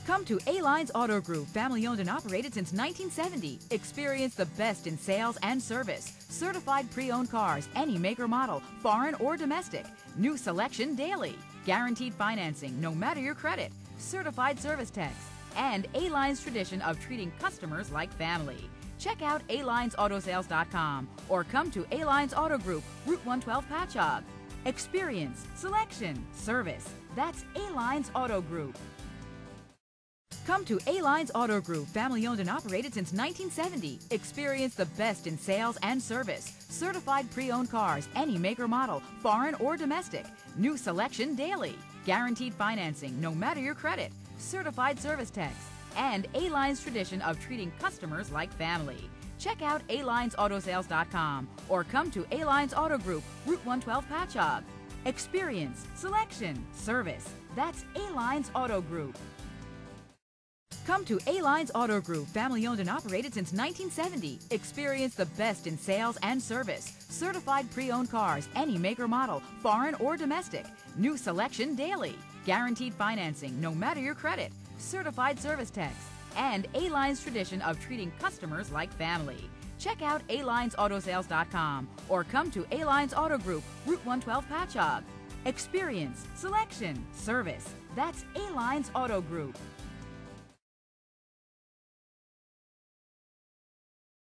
Come to A-Lines Auto Group, family owned and operated since 1970. Experience the best in sales and service. Certified pre-owned cars, any make or model, foreign or domestic. New selection daily. Guaranteed financing, no matter your credit. Certified service techs. And A-Line's tradition of treating customers like family. Check out alinesautosales.com or come to A-Lines Auto Group, Route 112 Patchogue. Experience, selection, service. That's A-Lines Auto Group. Come to A-Lines Auto Group, family owned and operated since 1970. Experience the best in sales and service. Certified pre-owned cars, any make or model, foreign or domestic. New selection daily. Guaranteed financing, no matter your credit. Certified service techs. And A-Line's tradition of treating customers like family. Check out alinesautosales.com or come to A-Lines Auto Group, Route 112 Patchogue. Experience, selection, service. That's A-Lines Auto Group. Come to A-Lines Auto Group, family owned and operated since 1970. Experience the best in sales and service. Certified pre-owned cars, any make or model, foreign or domestic. New selection daily. Guaranteed financing, no matter your credit. Certified service techs. And A-Line's tradition of treating customers like family. Check out alinesautosales.com or come to A-Lines Auto Group, Route 112 Patchogue. Experience, selection, service. That's A-Lines Auto Group.